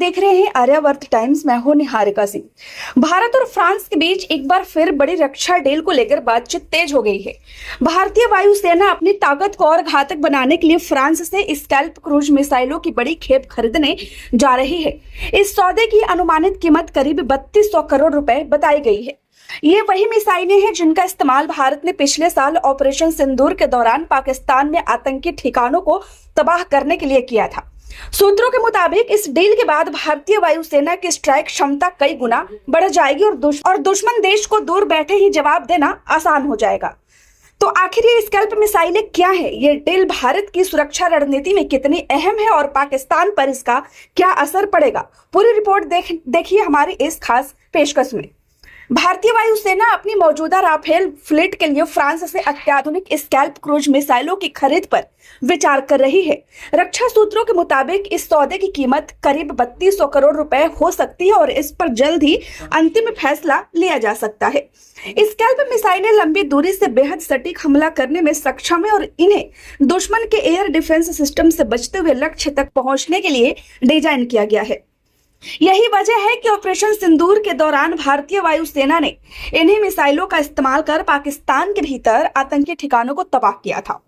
देख रहे हैं आर्यावर्त टाइम्स। मैं हूं निहारिका सिंह। भारत और फ्रांस के बीच एक बार फिर बड़ी रक्षा डील को लेकर बातचीत तेज हो गई है। भारतीय वायुसेना अपनी ताकत को और घातक बनाने के लिए फ्रांस से स्कैल्प क्रूज मिसाइलों की बड़ी खेप खरीदने जा रही है। इस सौदे की अनुमानित कीमत करीब 3200 करोड़ रुपए बताई गई है। ये वही मिसाइलें हैं जिनका इस्तेमाल भारत ने पिछले साल ऑपरेशन सिंदूर के दौरान पाकिस्तान में आतंकी ठिकानों को तबाह करने के लिए किया था। सूत्रों के मुताबिक इस डील के बाद भारतीय वायुसेना की स्ट्राइक क्षमता कई गुना बढ़ जाएगी और दुश्मन देश को दूर बैठे ही जवाब देना आसान हो जाएगा। तो आखिर ये स्कैल्प मिसाइलें क्या है? ये डील भारत की सुरक्षा रणनीति में कितनी अहम है और पाकिस्तान पर इसका क्या असर पड़ेगा? पूरी रिपोर्ट देखिए हमारी इस खास पेशकश में। भारतीय वायुसेना अपनी मौजूदा राफेल फ्लीट के लिए फ्रांस से अत्याधुनिक स्कैल्प क्रूज मिसाइलों की खरीद पर विचार कर रही है। रक्षा सूत्रों के मुताबिक इस सौदे की कीमत करीब 3200 करोड़ रुपए हो सकती है और इस पर जल्द ही अंतिम फैसला लिया जा सकता है। स्कैल्प मिसाइलें लंबी दूरी से बेहद सटीक हमला करने में सक्षम है और इन्हें दुश्मन के एयर डिफेंस सिस्टम से बचते हुए लक्ष्य तक पहुंचने के लिए डिजाइन किया गया है। यही वजह है कि ऑपरेशन सिंदूर के दौरान भारतीय वायुसेना ने इन्हीं मिसाइलों का इस्तेमाल कर पाकिस्तान के भीतर आतंकी ठिकानों को तबाह किया था।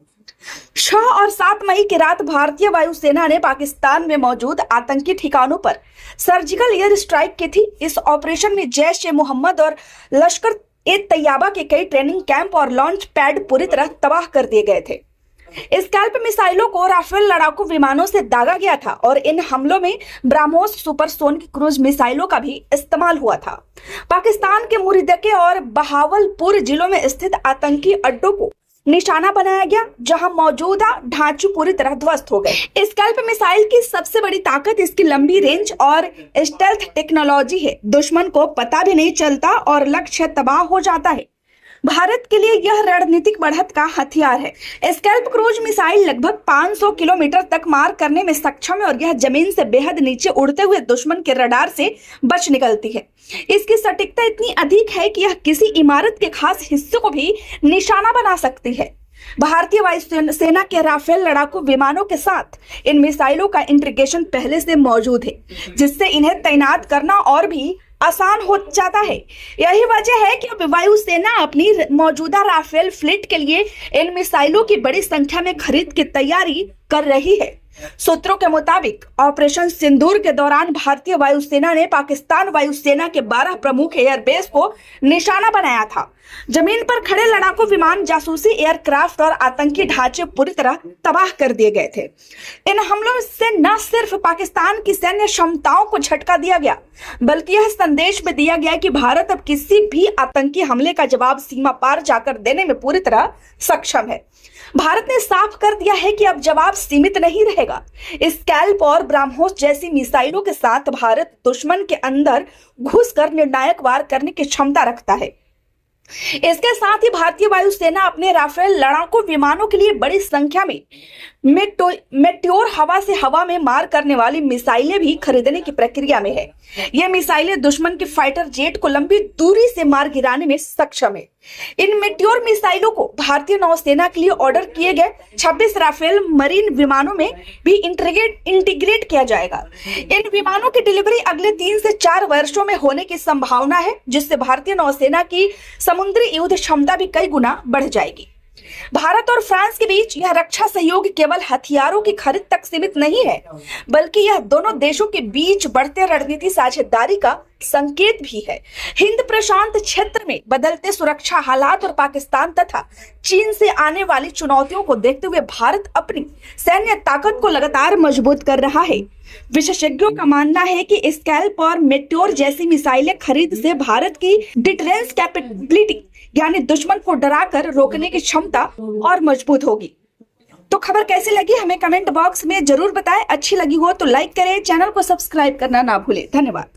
6 और 7 मई की रात भारतीय वायुसेना ने पाकिस्तान में मौजूद आतंकी ठिकानों पर सर्जिकल एयर स्ट्राइक की थी। इस ऑपरेशन में जैश-ए-मोहम्मद और लश्कर-ए-तैयबा के कई ट्रेनिंग कैंप और लॉन्च पैड पूरी तरह तबाह कर दिए गए थे। स्कैल्प मिसाइलों को राफेल लड़ाकू विमानों से दागा गया था और इन हमलों में ब्रह्मोस सुपरसोनिक क्रूज मिसाइलों का भी इस्तेमाल हुआ था। पाकिस्तान के मुरीदके और बहावलपुर जिलों में स्थित आतंकी अड्डों को निशाना बनाया गया, जहां मौजूदा ढांचे पूरी तरह ध्वस्त हो गए। स्कैल्प मिसाइल की सबसे बड़ी ताकत इसकी लंबी रेंज और स्टेल्थ टेक्नोलॉजी है। दुश्मन को पता भी नहीं चलता और लक्ष्य तबाह हो जाता है। भारत के लिए यह रणनीतिक बढ़त का हथियार है। स्कैल्प क्रूज मिसाइल लगभग 500 किलोमीटर तक मार करने में सक्षम है और यह जमीन से बेहद नीचे उड़ते हुए दुश्मन के रडार से बच निकलती है। इसकी सटीकता इतनी अधिक है कि यह किसी इमारत के खास हिस्से को भी निशाना बना सकती है। भारतीय वायुसेना के राफेल लड़ाकू विमानों के साथ इन मिसाइलों का इंटीग्रेशन पहले से मौजूद है, जिससे इन्हें तैनात करना और भी आसान हो जाता है। यही वजह है कि वायुसेना अपनी मौजूदा राफेल फ्लीट के लिए इन मिसाइलों की बड़ी संख्या में खरीद की तैयारी कर रही है। सूत्रों के मुताबिक ऑपरेशन सिंदूर के दौरान भारतीय वायुसेना ने पाकिस्तान वायुसेना के 12 प्रमुख एयरबेस को निशाना बनाया था। जमीन पर खड़े लड़ाकू विमान, जासूसी एयरक्राफ्ट और आतंकी ढांचे पूरी तरह तबाह कर दिए गए थे। इन हमलों से न सिर्फ पाकिस्तान की सैन्य क्षमताओं को झटका दिया गया, बल्कि यह संदेश भी दिया गया कि भारत अब किसी भी आतंकी हमले का जवाब सीमा पार जाकर देने में पूरी तरह सक्षम है। भारत ने साफ कर दिया है कि अब जवाब सीमित नहीं रहेगा। स्कैल्प और ब्रह्मोस जैसी मिसाइलों के साथ भारत दुश्मन के अंदर घुसकर निर्णायक वार करने की क्षमता रखता है। इसके साथ ही भारतीय वायुसेना अपने राफेल लड़ाकू विमानों के लिए बड़ी संख्या में मेट्योर हवा से हवा में मार करने वाली मिसाइलें भी खरीदने की प्रक्रिया में है। ये मिसाइलें दुश्मन के फाइटर जेट को लंबी दूरी से मार गिराने में सक्षम है। इन मेट्योर मिसाइलों को भारतीय नौसेना के लिए ऑर्डर किए गए 26 राफेल मरीन विमानों में भी इंटीग्रेट किया जाएगा। इन विमानों की डिलीवरी अगले 3 से 4 वर्षों में होने की संभावना है, जिससे भारतीय नौसेना की समुद्री युद्ध क्षमता भी कई गुना बढ़ जाएगी। भारत और फ्रांस के बीच यह रक्षा सहयोग केवल हथियारों की खरीद तक सीमित नहीं है, बल्कि यह दोनों देशों के बीच बढ़ते रणनीतिक साझेदारी का संकेत भी है। हिंद प्रशांत क्षेत्र में बदलते सुरक्षा हालात और पाकिस्तान तथा चीन से आने वाली चुनौतियों को देखते हुए भारत अपनी सैन्य ताकत को लगातार मजबूत कर रहा है। विशेषज्ञों का मानना है कि स्कैल्प और मेट्योर जैसी मिसाइलें खरीद से भारत की डिफेंस कैपेबिलिटी यानी दुश्मन को डराकर रोकने की क्षमता और मजबूत होगी। तो खबर कैसी लगी हमें कमेंट बॉक्स में जरूर बताएं। अच्छी लगी हो तो लाइक करें, चैनल को सब्सक्राइब करना ना भूलें। धन्यवाद।